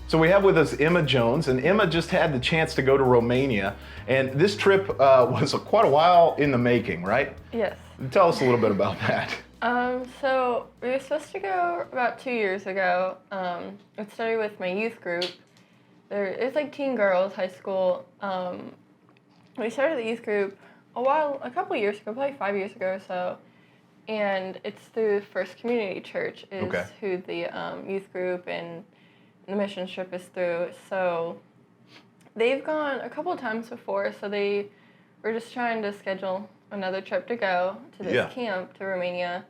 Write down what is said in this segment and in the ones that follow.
So we have with us Emma Jones, and Emma just had the chance to go to Romania, and this trip was quite a while in the making, right? Yes. Tell us a little bit about that. So we were supposed to go about 2 years ago. It started with my youth group. It's like teen girls, high school. We started the youth group a couple years ago, probably 5 years ago or so. And it's through First Community Church is who the youth group and the mission trip is through. So they've gone a couple of times before, so they were just trying to schedule another trip to go to this camp to Romania.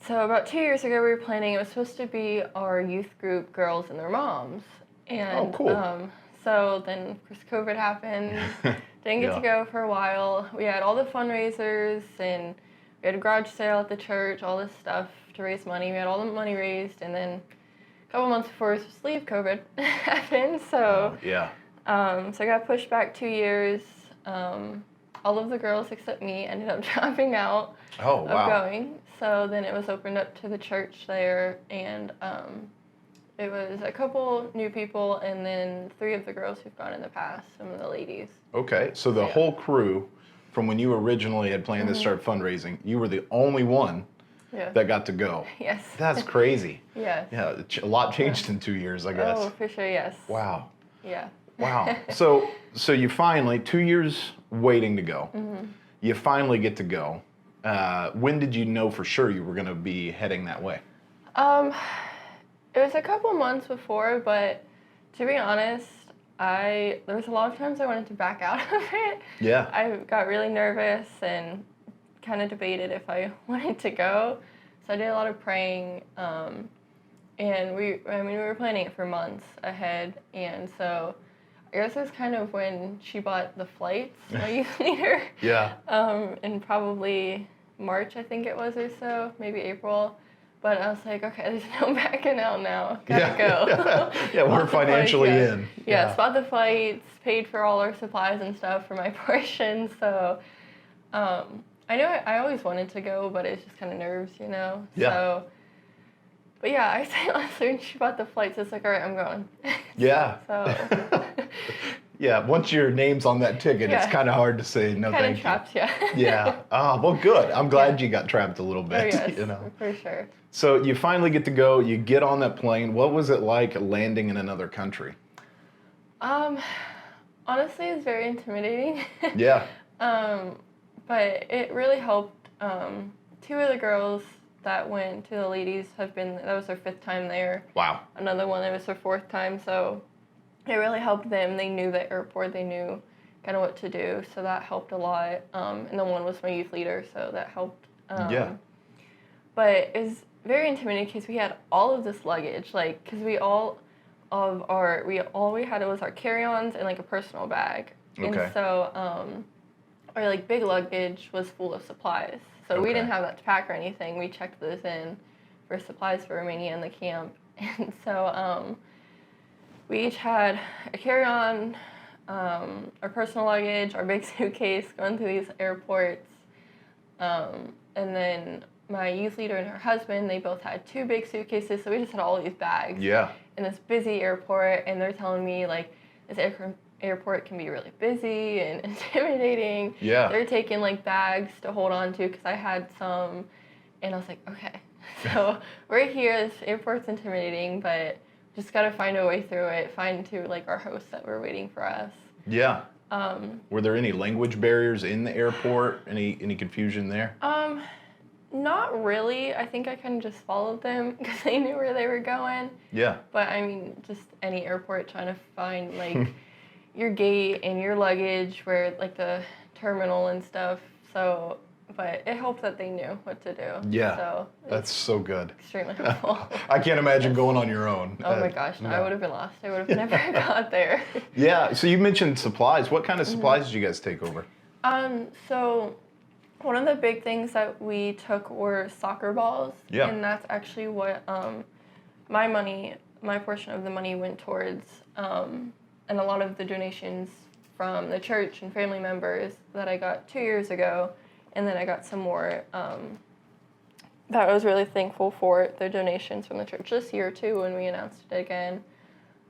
So about 2 years ago, we were planning. It was supposed to be our youth group girls and their moms. And so then, of course, COVID happened. Didn't get to go for a while. We had all the fundraisers, and we had a garage sale at the church, all this stuff to raise money. We had all the money raised, and then a couple months before we were supposed to leave, COVID happened. So so I got pushed back 2 years. All of the girls except me ended up dropping out of going. So then it was opened up to the church there, and it was a couple new people, and then 3 of the girls who've gone in the past, some of the ladies. Okay, so the whole crew, from when you originally had planned to start fundraising, you were the only one that got to go. Yes. That's crazy. Yes. Yeah, a lot changed in 2 years, I guess. Oh, for sure, yes. Wow. Yeah. Wow. So you finally, 2 years waiting to go, you finally get to go. When did you know for sure you were going to be heading that way? It was a couple months before, but to be honest, there was a lot of times I wanted to back out of it. Yeah. I got really nervous and kind of debated if I wanted to go. So I did a lot of praying, and we were planning it for months ahead, and so I guess it was kind of when she bought the flights, my youth leader. In probably March, I think it was, or so, maybe April. But I was like, okay, there's no backing out now. Gotta go. Yeah, we're financially in. Yeah, bought the flights, paid for all our supplies and stuff for my portion. So I know I always wanted to go, but it's just kind of nerves, you know? Yeah. So, but yeah, I say honestly, when she bought the flights, it's like, all right, I'm going. Yeah. So. Yeah, once your name's on that ticket, it's kind of hard to say no thank you. Kind of trapped, Yeah. Oh, well, good. I'm glad you got trapped a little bit. Oh, yes, you know? for sure. So you finally get to go, you get on that plane. What was it like landing in another country? Honestly, it's very intimidating. Yeah. But it really helped. 2 of the girls that went to the ladies that was their 5th time there. Wow. Another one, it was their 4th time, so it really helped them. They knew the airport, they knew kind of what to do, so that helped a lot. And then one was my youth leader, so that helped. But it was very intimidating because we had all of this luggage, because we had was our carry-ons and like a personal bag. Okay. And so our big luggage was full of supplies. So we didn't have that to pack or anything. We checked those in for supplies for Romania and the camp. And so we each had a carry-on, our personal luggage, our big suitcase going through these airports. And then my youth leader and her husband, they both had 2 big suitcases, so we just had all these bags. Yeah. In this busy airport, and they're telling me, this airport can be really busy and intimidating. Yeah. They're taking, bags to hold on to, because I had some, and I was like, okay. So we're here, this airport's intimidating, but just got to find a way through it, find our hosts that were waiting for us. Yeah. Were there any language barriers in the airport? Any confusion there? Not really. I think I kind of just followed them because they knew where they were going. Yeah. But just any airport trying to find your gate and your luggage, where the terminal and stuff. So, but it helped that they knew what to do. Yeah. So that's so good. Extremely helpful. I can't imagine going on your own. Oh my gosh, no. I would have been lost. I would have never got there. Yeah. So you mentioned supplies. What kind of supplies did you guys take over? So one of the big things that we took were soccer balls. Yeah. And that's actually what my portion of the money went towards. And a lot of the donations from the church and family members that I got 2 years ago, and then I got some more that I was really thankful for, the donations from the church this year too when we announced it again.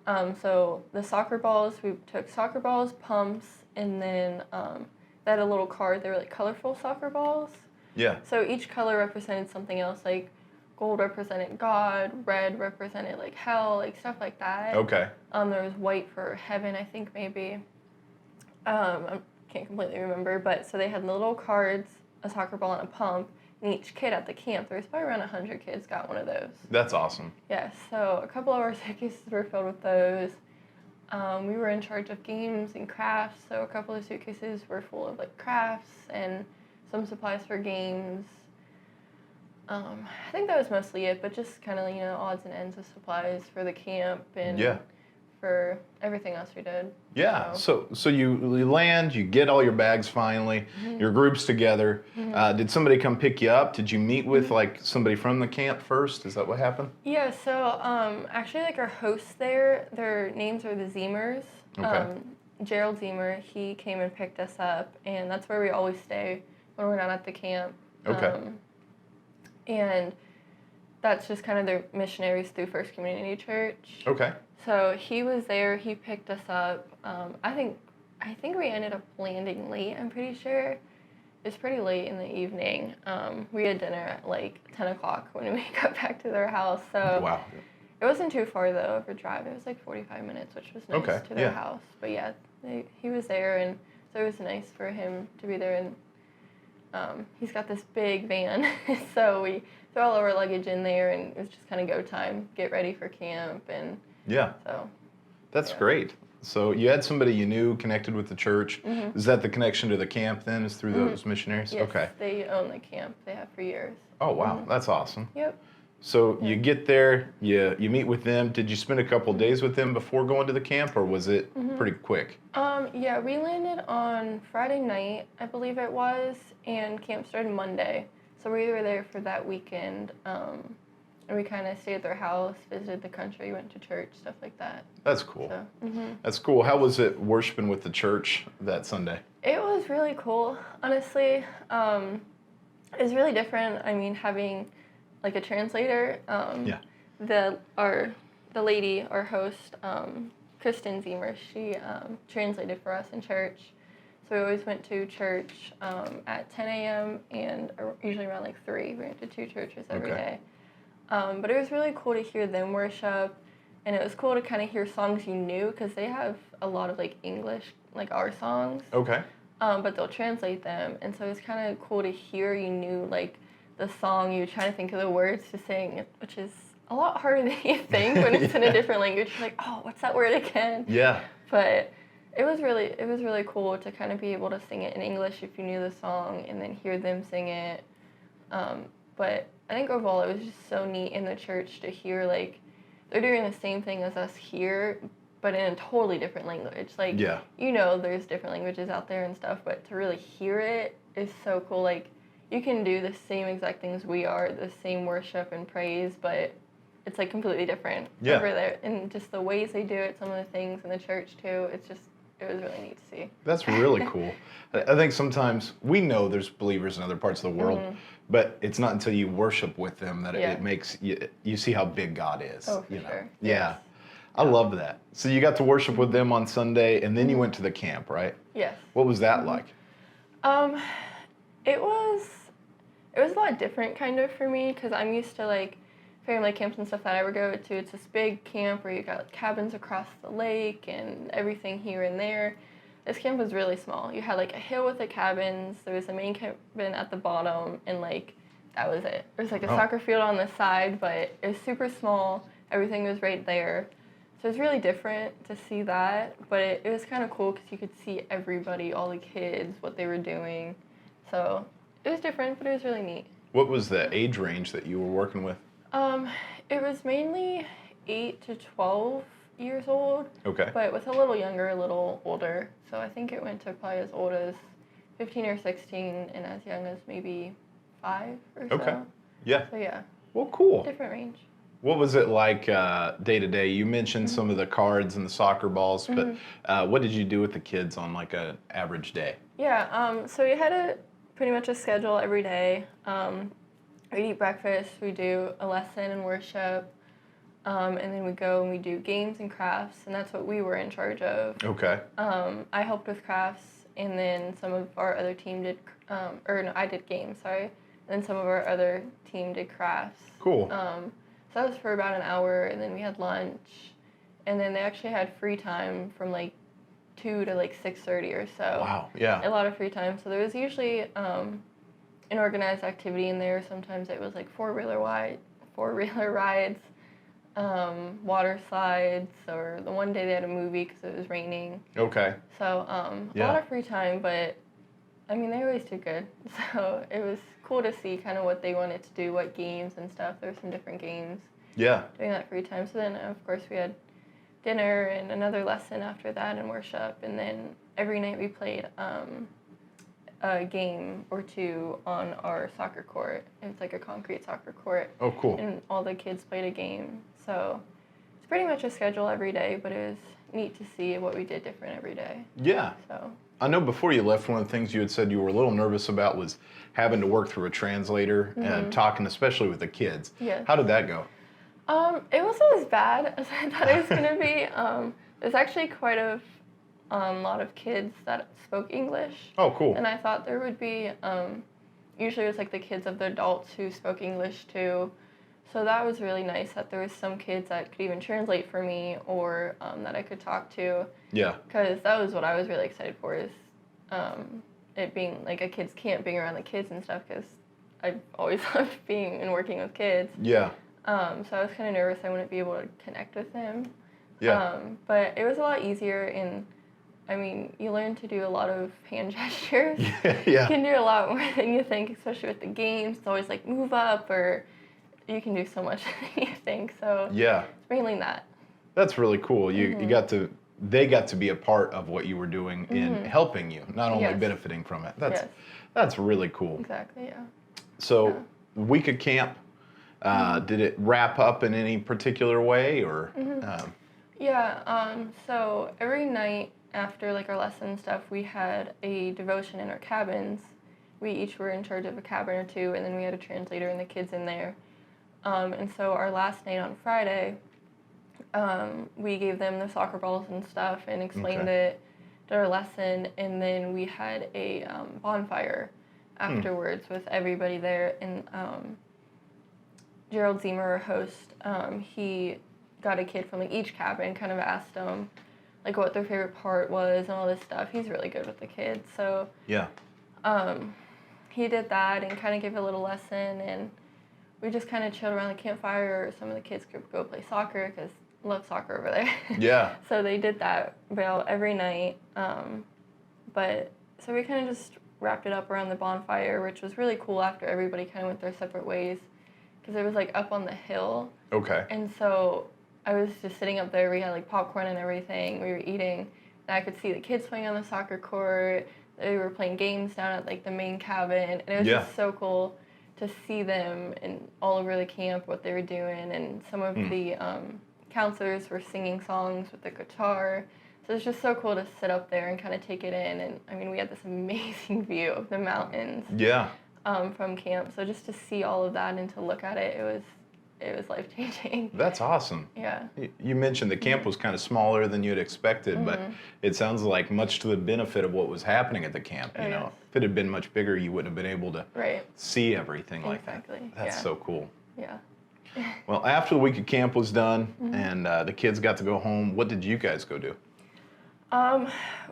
So the soccer balls, we took soccer balls, pumps, and then they had a little card. They were like colorful soccer balls. Yeah. So each color represented something else. Like gold represented God, red represented like hell, like stuff like that. Okay. There was white for heaven, I think maybe. I can't completely remember, but so they had little cards, a soccer ball, and a pump. And each kid at the camp, there was probably around 100 kids got one of those. That's awesome. Yeah, so a couple of our suitcases were filled with those. We were in charge of games and crafts, so a couple of suitcases were full of like crafts and some supplies for games. I think that was mostly it, but just kind of, odds and ends of supplies for the camp and for everything else we did. Yeah, so you land, you get all your bags finally, your group's together. Did somebody come pick you up? Did you meet with like somebody from the camp first? Is that what happened? Yeah, so actually like our hosts there, their names are the Ziemers. Okay. Gerald Ziemer, he came and picked us up, and that's where we always stay when we're not at the camp. Okay. And that's just kind of their missionaries through First Community Church. Okay. So he was there. He picked us up. I think we ended up landing late. I'm pretty sure it was pretty late in the evening. We had dinner at like 10 o'clock when we got back to their house. So wow. It wasn't too far though of a drive. It was like 45 minutes, which was nice to their house. But yeah, he was there, and so it was nice for him to be there. And he's got this big van, so we threw all of our luggage in there, and it was just kind of go time, get ready for camp, and so. That's great. So you had somebody you knew connected with the church. Is that the connection to the camp then, is through those missionaries? Yes, okay. They own the camp. They have for years. Oh, wow. That's awesome. Yep. So you get there, you meet with them. Did you spend a couple days with them before going to the camp, or was it pretty quick? Yeah, we landed on Friday night, I believe it was, and camp started Monday. So we were there for that weekend, and we kind of stayed at their house, visited the country, went to church, stuff like that. That's cool. So, That's cool. How was it worshiping with the church that Sunday? It was really cool, honestly. It was really different. I mean, having like a translator. The lady, our host, Kristen Ziemer, she translated for us in church. So we always went to church at 10 a.m. and usually around like 3. We went to 2 churches every day. But it was really cool to hear them worship, and it was cool to kind of hear songs you knew, because they have a lot of like English, like our songs. Okay. But they'll translate them, and so it's kind of cool to hear you knew like the song, you try to think of the words to sing, which is a lot harder than you think when it's in a different language. You're like, oh, what's that word again? Yeah. But it was really cool to kind of be able to sing it in English if you knew the song, and then hear them sing it. But I think overall it was just so neat in the church to hear like they're doing the same thing as us here, but in a totally different language. Like, there's different languages out there and stuff, but to really hear it is so cool. Like, you can do the same exact things we are, the same worship and praise, but it's like completely different over there. And just the ways they do it, some of the things in the church too, it was really neat to see. That's really cool. I think sometimes we know there's believers in other parts of the world, but it's not until you worship with them that it makes you see how big God is. Oh, for sure. Yeah. Yes. I love that. So you got to worship with them on Sunday, and then you went to the camp, right? Yes. What was that like? It was a lot different kind of for me, because I'm used to like family camps and stuff that I would go to. It's this big camp where you got like, cabins across the lake and everything here and there. This camp was really small. You had like a hill with the cabins. There was a main cabin at the bottom, and like that was it. There was like a soccer field on the side, but it was super small. Everything was right there. So it was really different to see that, but it was kind of cool because you could see everybody, all the kids, what they were doing. So it was different, but it was really neat. What was the age range that you were working with? It was mainly 8 to 12 years old. Okay. But with a little younger, a little older. So I think it went to probably as old as 15 or 16 and as young as maybe 5 or so. Okay. Yeah. So yeah. Well, cool. Different range. What was it like day to day? You mentioned some of the cards and the soccer balls, but what did you do with the kids on like an average day? Yeah, so we had pretty much a schedule every day. We'd eat breakfast, we do a lesson in worship, And then we go and we do games and crafts, and that's what we were in charge of. Okay. I helped with crafts, and then some of our other team did, I did games, sorry. And then some of our other team did crafts. Cool. So that was for about an hour, and then we had lunch, and then they actually had free time from like 2 to like 6:30 or so. Wow. Yeah. A lot of free time. So there was usually an organized activity in there. Sometimes it was like four-wheeler rides, water slides, or the one day they had a movie because it was raining. Okay. So a lot of free time, but I mean, they always do good. So it was cool to see kind of what they wanted to do, what games and stuff. There were some different games. Yeah. During that free time. So then, of course, we had dinner and another lesson after that and worship. And then every night we played a game or two on our soccer court. It was like a concrete soccer court. Oh, cool. And all the kids played a game. So it's pretty much a schedule every day, but it was neat to see what we did different every day. Yeah. So I know before you left, one of the things you had said you were a little nervous about was having to work through a translator and talking, especially with the kids. Yes. How did that go? It wasn't as bad as I thought it was going to be. There's actually quite a lot of kids that spoke English. Oh, cool. And I thought there would be, usually it was like the kids of the adults who spoke English too. So that was really nice that there was some kids that could even translate for me or that I could talk to. Yeah. Because that was what I was really excited for, is it being like a kids camp, being around the kids and stuff, because I've always loved being and working with kids. Yeah. So I was kind of nervous I wouldn't be able to connect with them. Yeah. But it was a lot easier, and I mean, you learn to do a lot of hand gestures. Yeah. You can do a lot more than you think, especially with the games. It's always like move up, or you can do so much than you think. So Yeah. it's mainly that. That's really cool. They got to be a part of what you were doing in helping you, not only Yes. benefiting from it. Yes. That's really cool. Exactly, yeah. So, week of camp, did it wrap up in any particular way, or? So every night after like our lesson and stuff, we had a devotion in our cabins. We each were in charge of a cabin or two, and then we had a translator and the kids in there. And so our last night on Friday, we gave them the soccer balls and stuff and explained it, did our lesson, and then we had a bonfire afterwards with everybody there. And Gerald Ziemer, our host, he got a kid from like each cabin, kind of asked them like what their favorite part was and all this stuff. He's really good with the kids, so Yeah. He did that and kind of gave a little lesson, and we just kind of chilled around the campfire. Some of the kids could go play soccer because I love soccer over there. Yeah. So they did that about every night. But so we kind of just wrapped it up around the bonfire, which was really cool after everybody kind of went their separate ways, because it was like up on the hill. Okay. And so I was just sitting up there. We had like popcorn and everything. We were eating, and I could see the kids playing on the soccer court. They were playing games down at like the main cabin, and it was just so cool to see them and all over the camp, what they were doing. And some of the counselors were singing songs with the guitar. So it's just so cool to sit up there and kind of take it in. And I mean, we had this amazing view of the mountains. Yeah. From camp. So just to see all of that and to look at it, it was life-changing. That's awesome. Yeah. You mentioned the camp was kind of smaller than you'd expected, but it sounds like much to the benefit of what was happening at the camp. You know, if it had been much bigger, you wouldn't have been able to see everything like that. That's so cool. Yeah. Well, after the week of camp was done and the kids got to go home, what did you guys go do?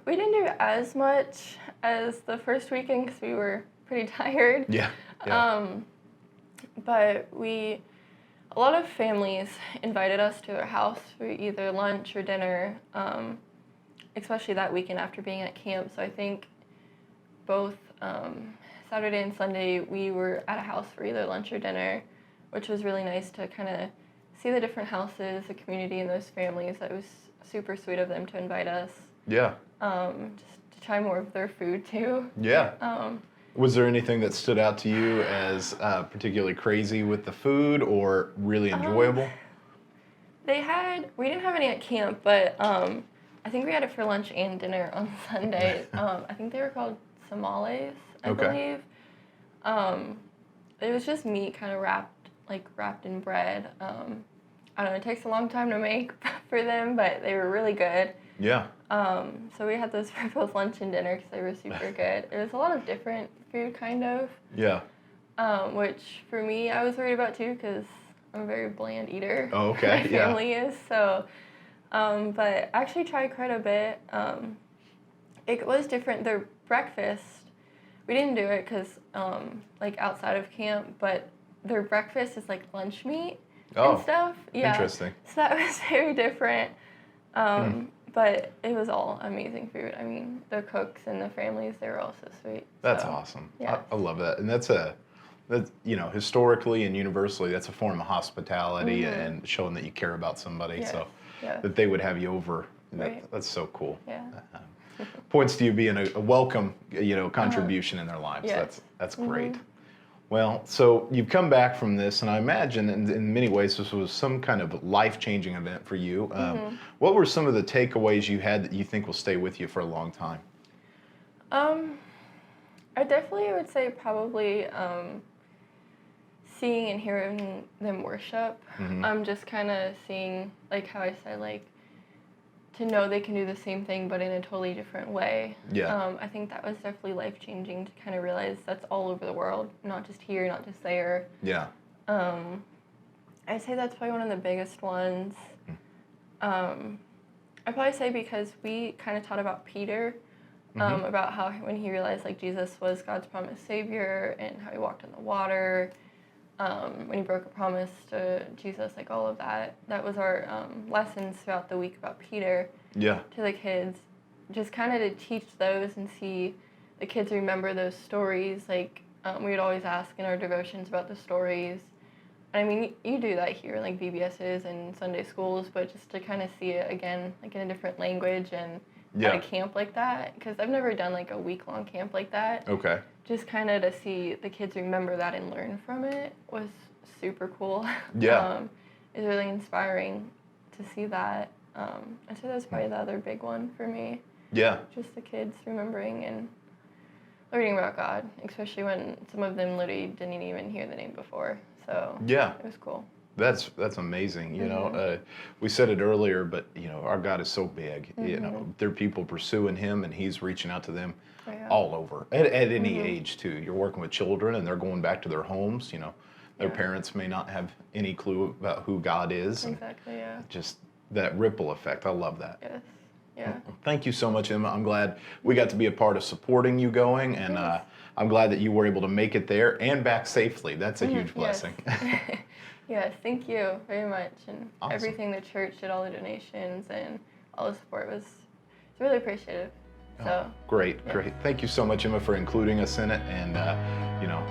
We didn't do as much as the first weekend because we were pretty tired. Yeah. But a lot of families invited us to their house for either lunch or dinner, especially that weekend after being at camp. So I think both Saturday and Sunday we were at a house for either lunch or dinner, which was really nice to kind of see the different houses, the community, and those families. That was super sweet of them to invite us. Yeah. Just to try more of their food too. Yeah. Was there anything that stood out to you as particularly crazy with the food or really enjoyable? We didn't have any at camp, but I think we had it for lunch and dinner on Sunday. I think they were called tamales, I believe. It was just meat kind of wrapped in bread. I don't know, it takes a long time to make for them, but they were really good. Yeah. So we had those for both lunch and dinner because they were super good. It was a lot of different food, kind of. Yeah. Which for me, I was worried about too because I'm a very bland eater. Oh, okay. My family is, so. But I actually tried quite a bit. It was different. Their breakfast, we didn't do it because, like, outside of camp, but their breakfast is like lunch meat and stuff. Yeah. Interesting. So that was very different. But it was all amazing food. I mean, the cooks and the families, they were all so sweet. That's awesome. Yeah. I love that. And that's historically and universally, that's a form of hospitality and showing that you care about somebody. Yes. So that they would have you over. That's so cool. Yeah. Points to you being a welcome, contribution in their lives. Yes. That's great. Well, so you've come back from this, and I imagine in many ways this was some kind of life-changing event for you. What were some of the takeaways you had that you think will stay with you for a long time? I definitely would say probably seeing and hearing them worship. Just kind of seeing, like how I said, like, to know they can do the same thing but in a totally different way. Yeah. I think that was definitely life-changing to kind of realize that's all over the world, not just here, not just there. Yeah. I'd say that's probably one of the biggest ones. I'd probably say because we kind of taught about Peter, about how when he realized like Jesus was God's promised savior and how he walked on the water, when he broke a promise to Jesus, like all of that. That was our lessons throughout the week about Peter. Yeah. To the kids, just kind of to teach those and see the kids remember those stories. Like we would always ask in our devotions about the stories. And I mean, you do that here, like VBSs and Sunday schools, but just to kind of see it again, like in a different language and at a camp like that, because I've never done like a week-long camp like that. Okay. Just kind of to see the kids remember that and learn from it was super cool. Yeah. It's really inspiring to see that. I'd say that's probably the other big one for me. Yeah. Just the kids remembering and learning about God, especially when some of them literally didn't even hear the name before. So yeah, it was cool. That's amazing. You know, we said it earlier, but our God is so big. There are people pursuing Him, and He's reaching out to them all over at any age too. You're working with children, and they're going back to their homes. Their parents may not have any clue about who God is. Exactly. Yeah. Just that ripple effect. I love that. Yes. Yeah. Well, thank you so much, Emma. I'm glad we got to be a part of supporting you going, and I'm glad that you were able to make it there and back safely. That's a huge blessing. Yes. Yes, thank you very much. And everything the church did, all the donations and all the support was really appreciative. So great. Thank you so much, Emma, for including us in it. And,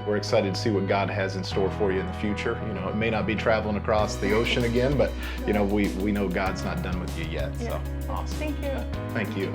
we're excited to see what God has in store for you in the future. It may not be traveling across the ocean again, but, we know God's not done with you yet. So awesome. Thank you. Thank you.